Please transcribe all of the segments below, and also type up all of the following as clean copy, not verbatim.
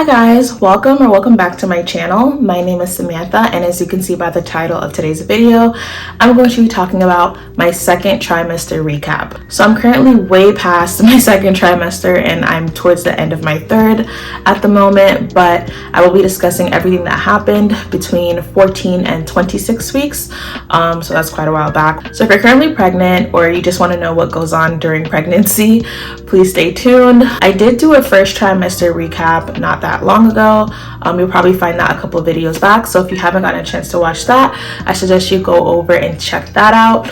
Guys, welcome back to my channel. My name is Samantha, and as you can see by the title of today's video, I'm going to be talking about my second trimester recap. So I'm currently way past my second trimester and I'm towards the end of my third at the moment, but I will be discussing everything that happened between 14 and 26 weeks. So that's quite a while back. So if you're currently pregnant or you just want to know what goes on during pregnancy, please stay tuned. I did do a first trimester recap not that long ago. You'll probably find that a couple of videos back. So if you haven't gotten a chance to watch that, I suggest you go over and check that out.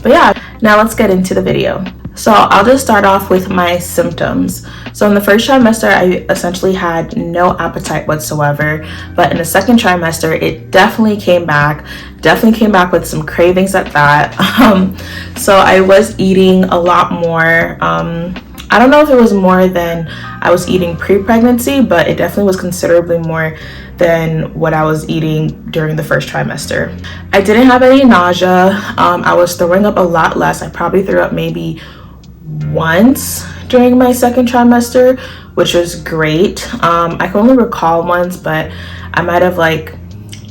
But yeah, now let's get into the video. So I'll just start off with my symptoms. So in the first trimester, I essentially had no appetite whatsoever, but in the second trimester, it definitely came back with some cravings at that. So I was eating a lot more. I don't know if it was more than I was eating pre-pregnancy, but it definitely was considerably more than what I was eating during the first trimester. I didn't have any nausea. I was throwing up a lot less. I probably threw up maybe once during my second trimester, which was great. I can only recall once, but I might have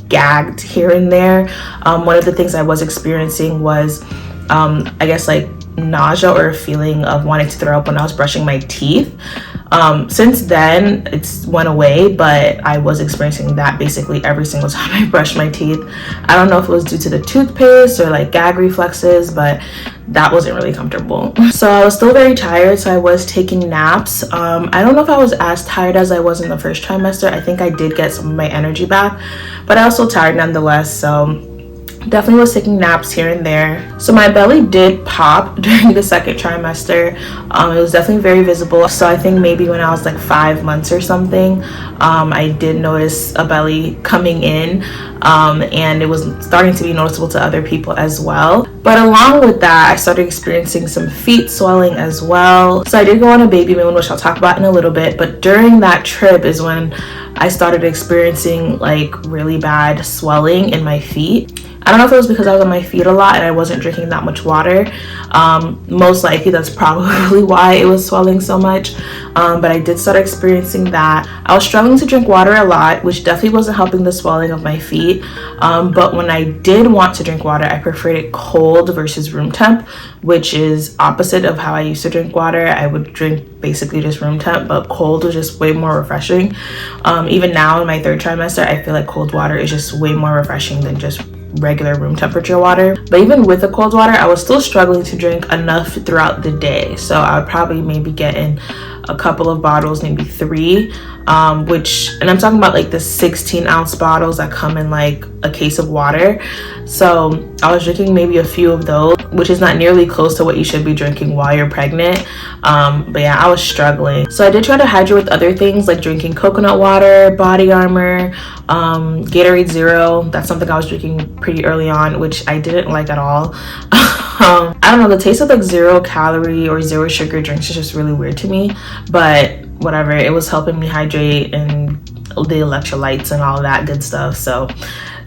gagged here and there. One of the things I was experiencing was I guess nausea or a feeling of wanting to throw up when I was brushing my teeth. Since then it's went away, but I was experiencing that basically every single time I brushed my teeth. I don't know if it was due to the toothpaste or gag reflexes, but that wasn't really comfortable. So I was still very tired, so I was taking naps. I don't know if I was as tired as I was in the first trimester. I think I did get some of my energy back, but I was still tired nonetheless, so definitely was taking naps here and there. So my belly did pop during the second trimester. It was definitely very visible. So I think maybe when I was 5 months or something, I did notice a belly coming in, and it was starting to be noticeable to other people as well. But along with that, I started experiencing some feet swelling as well. So I did go on a baby moon, which I'll talk about in a little bit, but during that trip is when I started experiencing really bad swelling in my feet. I don't know if it was because I was on my feet a lot and I wasn't drinking that much water. Most likely that's probably why it was swelling so much. But I did start experiencing that. I was struggling to drink water a lot, which definitely wasn't helping the swelling of my feet. But when I did want to drink water, I preferred it cold versus room temp, which is opposite of how I used to drink water. I would drink basically just room temp, but cold was just way more refreshing. Even now in my third trimester, I feel like cold water is just way more refreshing than just regular room temperature water. But even with the cold water, I was still struggling to drink enough throughout the day. So I would probably maybe get in a couple of bottles, maybe 3, and I'm talking about the 16-ounce bottles that come in a case of water. So I was drinking maybe a few of those, which is not nearly close to what you should be drinking while you're pregnant. But yeah, I was struggling. So I did try to hydrate with other things like drinking coconut water, Body Armor, Gatorade Zero. That's something I was drinking pretty early on, which I didn't like at all. I don't know, the taste of 0 calorie or 0 sugar drinks is just really weird to me, but whatever, it was helping me hydrate and the electrolytes and all that good stuff. So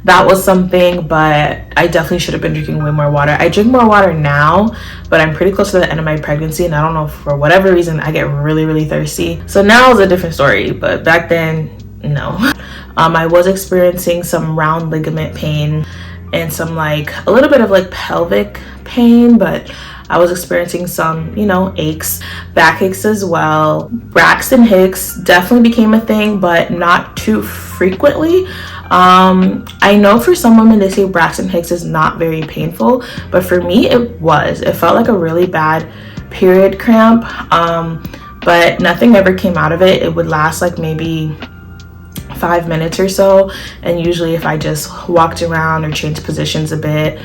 that was something, but I definitely should have been drinking way more water. I drink more water now, but I'm pretty close to the end of my pregnancy, and I don't know, for whatever reason I get really thirsty. So now it's a different story, but back then, no. I was experiencing some round ligament pain and some a little bit of pelvic pain, but I was experiencing some, aches, back aches as well. Braxton Hicks definitely became a thing, but not too frequently. I know for some women they say Braxton Hicks is not very painful, but for me it was. It felt like a really bad period cramp, but nothing ever came out of it. It would last maybe 5 minutes or so, and usually if I just walked around or changed positions a bit,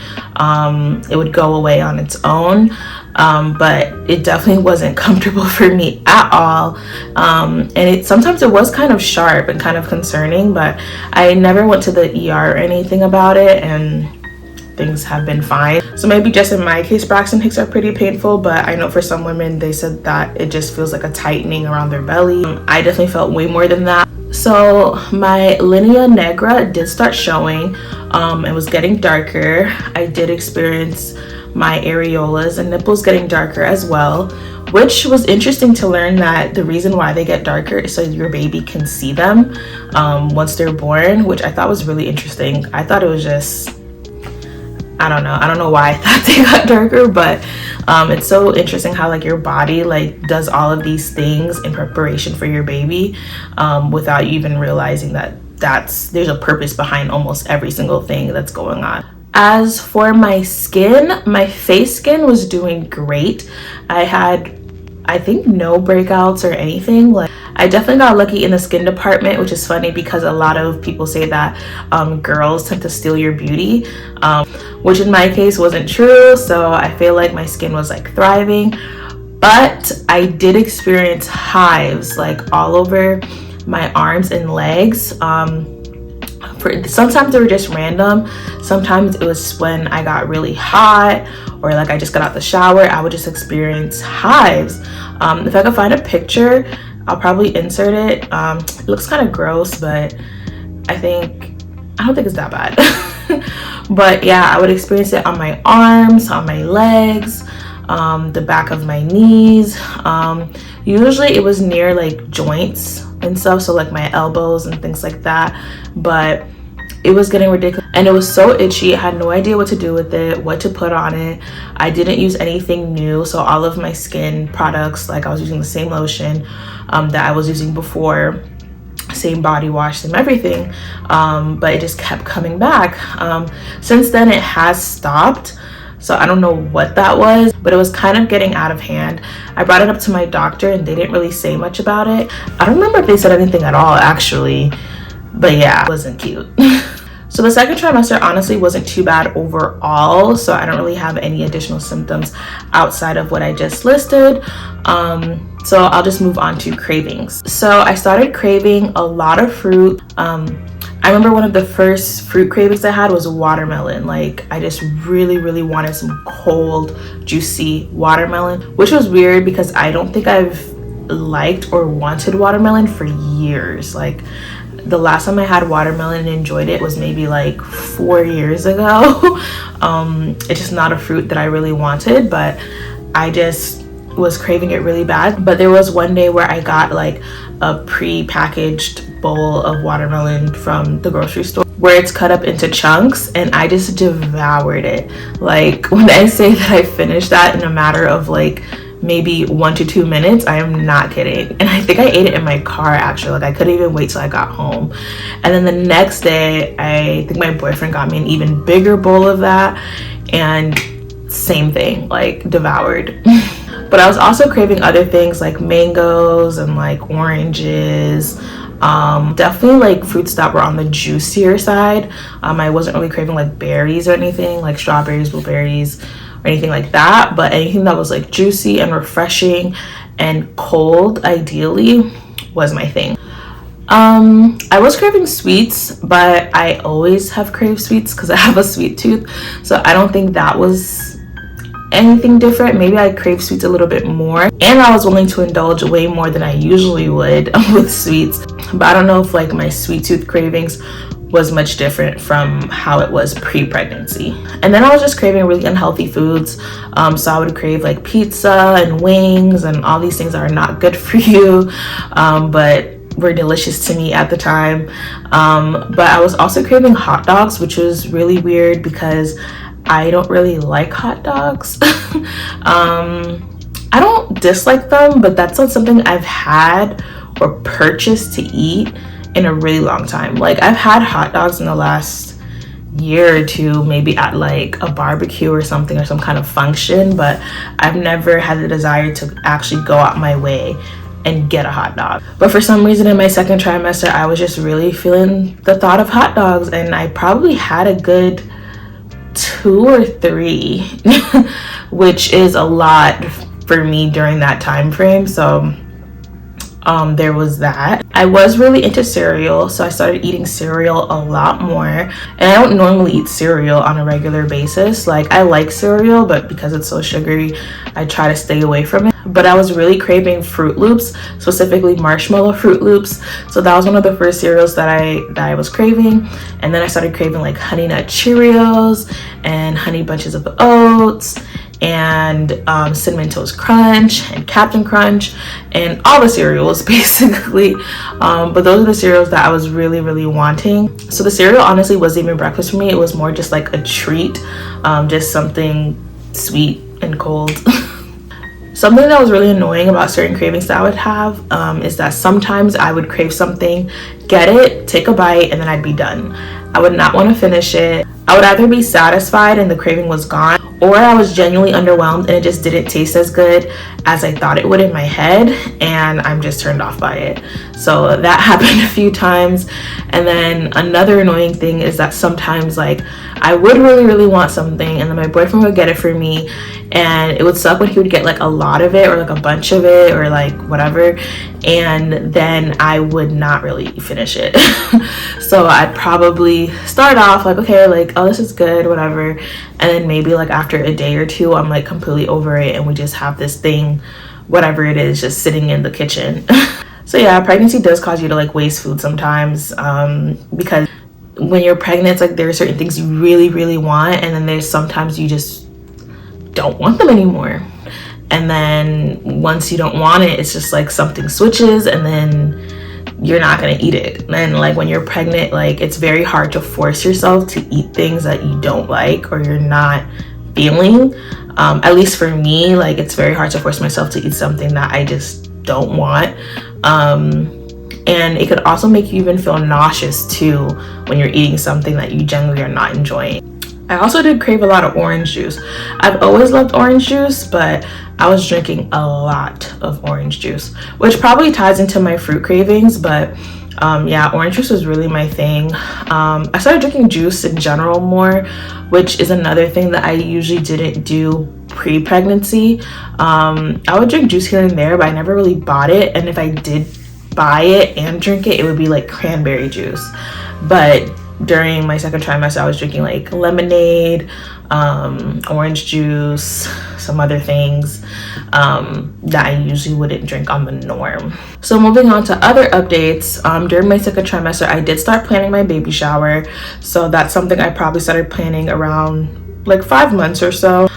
it would go away on its own. But it definitely wasn't comfortable for me at all, and sometimes it was kind of sharp and kind of concerning, but I never went to the ER or anything about it, and things have been fine. So maybe just in my case, Braxton Hicks are pretty painful, but I know for some women they said that it just feels like a tightening around their belly. I definitely felt way more than that. So my linea nigra did start showing. It was getting darker. I did experience my areolas and nipples getting darker as well, which was interesting to learn that the reason why they get darker is so your baby can see them once they're born, which I thought was really interesting. I thought it was just, I don't know why I thought they got darker, but it's so interesting how like your body like does all of these things in preparation for your baby without you even realizing that there's a purpose behind almost every single thing that's going on. As for my skin, my face skin was doing great. I had, I think, no breakouts or anything. Like, I definitely got lucky in the skin department, which is funny because a lot of people say that girls tend to steal your beauty, which in my case wasn't true. So I feel like my skin was like thriving, but I did experience hives like all over my arms and legs. Sometimes they were just random. Sometimes it was when I got really hot or like I just got out the shower, I would just experience hives. If I could find a picture, I'll probably insert it. It looks kind of gross, but I don't think it's that bad. But yeah, I would experience it on my arms, on my legs, the back of my knees. Usually it was near like joints and stuff, so like my elbows and things like that, but it was getting ridiculous and it was so itchy. I had no idea what to do with it, what to put on it. I didn't use anything new, so all of my skin products, like I was using the same lotion that I was using before, same body wash, same everything, but it just kept coming back. Since then it has stopped, so I don't know what that was, but it was kind of getting out of hand. I brought it up to my doctor and they didn't really say much about it. I don't remember if they said anything at all actually, but yeah, it wasn't cute. So the second trimester honestly wasn't too bad overall, so I don't really have any additional symptoms outside of what I just listed. So I'll just move on to cravings. So I started craving a lot of fruit. I remember one of the first fruit cravings I had was watermelon. Like I just really wanted some cold, juicy watermelon, which was weird because I don't think I've liked or wanted watermelon for years. Like the last time I had watermelon and enjoyed it was maybe like 4 years ago. It's just not a fruit that I really wanted, but I just was craving it really bad. But there was one day where I got like a pre-packaged bowl of watermelon from the grocery store where it's cut up into chunks, and I just devoured it. Like when I say that I finished that in a matter of like maybe 1 to 2 minutes, I am not kidding. And I think I ate it in my car actually. Like I couldn't even wait till I got home. And then the next day I think my boyfriend got me an even bigger bowl of that, and same thing, like devoured. But I was also craving other things like mangoes and like oranges, definitely like fruits that were on the juicier side. I wasn't really craving like berries or anything like strawberries, blueberries, or anything like that, but anything that was like juicy and refreshing and cold ideally was my thing. I was craving sweets, but I always have craved sweets because I have a sweet tooth, so I don't think that was anything different. Maybe I crave sweets a little bit more, and I was willing to indulge way more than I usually would with sweets, but I don't know if like my sweet tooth cravings was much different from how it was pre-pregnancy. And then I was just craving really unhealthy foods, so I would crave like pizza and wings and all these things that are not good for you, but were delicious to me at the time. But I was also craving hot dogs, which was really weird because I don't really like hot dogs. I don't dislike them, but that's not something I've had or purchased to eat in a really long time. Like I've had hot dogs in the last year or two, maybe at like a barbecue or something or some kind of function, but I've never had the desire to actually go out my way and get a hot dog. But for some reason in my second trimester, I was just really feeling the thought of hot dogs, and I probably had a good 2 or 3, which is a lot for me during that time frame. So there was that. I was really into cereal, so I started eating cereal a lot more, and I don't normally eat cereal on a regular basis. Like I like cereal, but because it's so sugary, I try to stay away from it. But I was really craving Fruit Loops, specifically marshmallow Fruit Loops, so that was one of the first cereals that I was craving. And then I started craving like Honey Nut Cheerios and Honey Bunches of Oats and Cinnamon Toast Crunch and Captain Crunch and all the cereals basically. But those are the cereals that I was really wanting. So the cereal honestly wasn't even breakfast for me. It was more just like a treat, just something sweet and cold. Something that was really annoying about certain cravings that I would have is that sometimes I would crave something, get it, take a bite, and then I'd be done. I would not want to finish it. I would either be satisfied and the craving was gone, or I was genuinely underwhelmed and it just didn't taste as good as I thought it would in my head, and I'm just turned off by it. So that happened a few times. And then another annoying thing is that sometimes like I would really want something, and then my boyfriend would get it for me, and it would suck when he would get like a lot of it or like a bunch of it or like whatever, and then I would not really finish it. So I'd probably start off like, okay, like, oh, this is good, whatever, and then maybe like after a day or two I'm like completely over it, and we just have this thing, whatever it is, just sitting in the kitchen. So yeah, pregnancy does cause you to like waste food sometimes, because when you're pregnant, it's like there are certain things you really want, and then there's sometimes you just don't want them anymore. And then once you don't want it, it's just like something switches, and then you're not gonna eat it. And like when you're pregnant, like it's very hard to force yourself to eat things that you don't like or you're not feeling. At least for me, like it's very hard to force myself to eat something that I just don't want. And it could also make you even feel nauseous too when you're eating something that you generally are not enjoying. I also did crave a lot of orange juice. I've always loved orange juice, but I was drinking a lot of orange juice, which probably ties into my fruit cravings. But yeah, orange juice was really my thing. I started drinking juice in general more, which is another thing that I usually didn't do pre-pregnancy. I would drink juice here and there, but I never really bought it. And if I did buy it and drink it, it would be like cranberry juice. But during my second trimester, I was drinking like lemonade, orange juice, some other things that I usually wouldn't drink on the norm. So moving on to other updates, during my second trimester, I did start planning my baby shower. So that's something I probably started planning around like 5 months or so.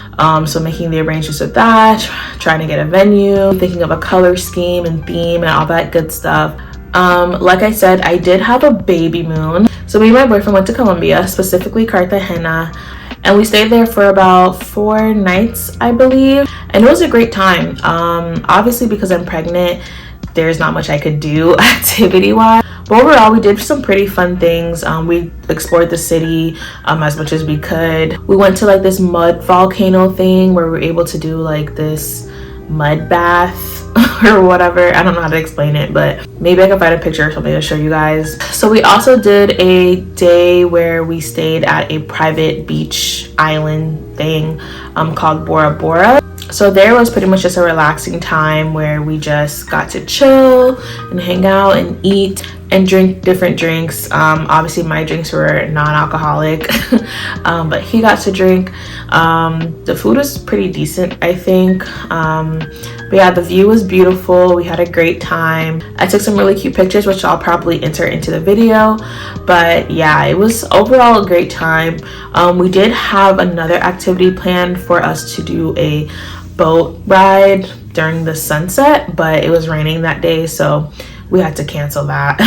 So making the arrangements with that, trying to get a venue, thinking of a color scheme and theme and all that good stuff. Like I said, I did have a baby moon. So me and my boyfriend went to Colombia, specifically Cartagena, and we stayed there for about 4 nights, I believe. And it was a great time. Obviously because I'm pregnant, there's not much I could do activity-wise. But overall, we did some pretty fun things. We explored the city as much as we could. We went to like this mud volcano thing where we were able to do like this mud bath or whatever. I don't know how to explain it, but maybe I can find a picture or something to show you guys. So we also did a day where we stayed at a private beach island thing called Bora Bora. So there was pretty much just a relaxing time where we just got to chill and hang out and eat and drink different drinks. Obviously my drinks were non-alcoholic, but he got to drink. The food was pretty decent, I think. But yeah, the view was beautiful. We had a great time. I took some really cute pictures, which I'll probably enter into the video. But yeah, it was overall a great time. We did have another activity planned for us to do a boat ride during the sunset, but it was raining that day, so we had to cancel that.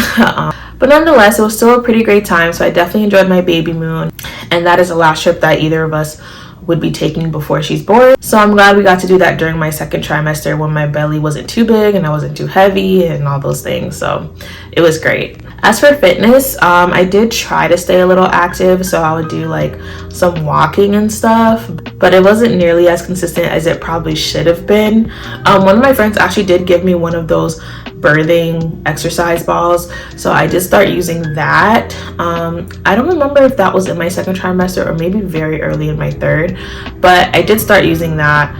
But nonetheless, it was still a pretty great time, so I definitely enjoyed my baby moon, and that is the last trip that either of us would be taking before she's born. So I'm glad we got to do that during my second trimester when my belly wasn't too big and I wasn't too heavy and all those things. So it was great. As for fitness, I did try to stay a little active, so I would do like some walking and stuff, but it wasn't nearly as consistent as it probably should have been. One of my friends actually did give me one of those birthing exercise balls, so I did start using that. I don't remember if that was in my second trimester or maybe very early in my third, but I did start using that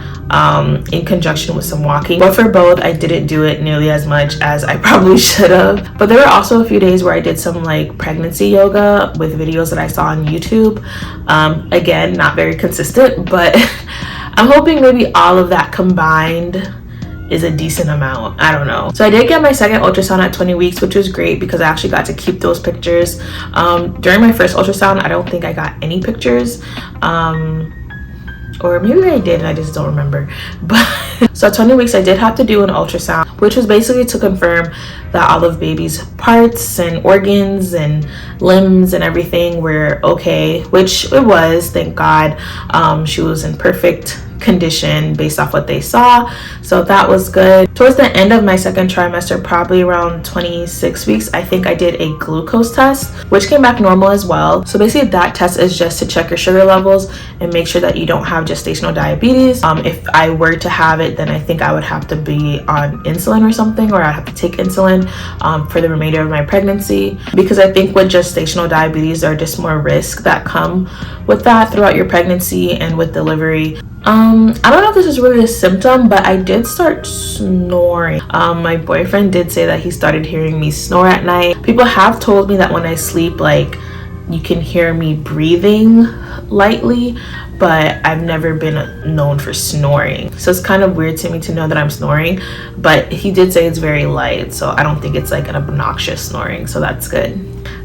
in conjunction with some walking. But for both, I didn't do it nearly as much as I probably should have. But there were also a few days where I did some like pregnancy yoga with videos that I saw on YouTube. Again, not very consistent, but I'm hoping maybe all of that combined is a decent amount. I don't know. So I did get my second ultrasound at 20 weeks, which was great because I actually got to keep those pictures. During my first ultrasound, I don't think I got any pictures. or maybe I did and I just don't remember. But so at 20 weeks I did have to do an ultrasound, which was basically to confirm that all of baby's parts and organs and limbs and everything were okay, which it was, thank God. She was in perfect condition based off what they saw, so that was good. Towards the end of my second trimester, probably around 26 weeks, I think I did a glucose test, which came back normal as well. So basically that test is just to check your sugar levels and make sure that you don't have gestational diabetes. If I were to have it, then I think I would have to be on insulin or something, or I'd have to take insulin for the remainder of my pregnancy, because I think with gestational diabetes there are just more risks that come with that throughout your pregnancy and with delivery. I don't know if this is really a symptom, but I did start snoring. My boyfriend did say that he started hearing me snore at night. People have told me that when I sleep, like, you can hear me breathing lightly, but I've never been known for snoring. So it's kind of weird to me to know that I'm snoring, but he did say it's very light, so I don't think it's like an obnoxious snoring, so that's good.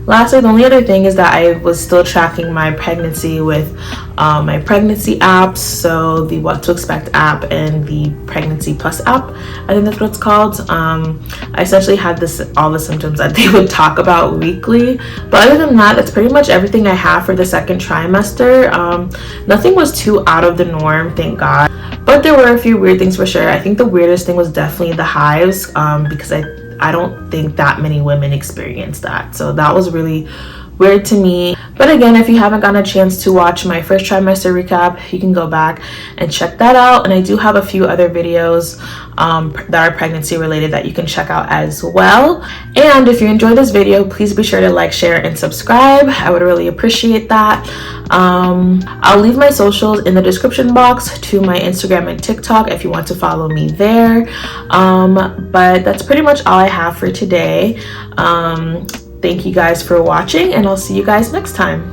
Lastly, the only other thing is that I was still tracking my pregnancy with my pregnancy apps, so the What to Expect app and the Pregnancy Plus app, I think that's what it's called. I essentially had all the symptoms that they would talk about weekly, but other than that, that's pretty much everything I have for the second trimester. Nothing was too out of the norm, thank God, but there were a few weird things for sure. I think the weirdest thing was definitely the hives, because I don't think that many women experience that, so that was really weird to me. But again, if you haven't gotten a chance to watch my first trimester recap, you can go back and check that out, and I do have a few other videos that are pregnancy related that you can check out as well. And if you enjoyed this video, please be sure to like, share, and subscribe. I would really appreciate that. I'll leave my socials in the description box, to my Instagram and TikTok if you want to follow me there. But that's pretty much all I have for today. Thank you guys for watching, and I'll see you guys next time.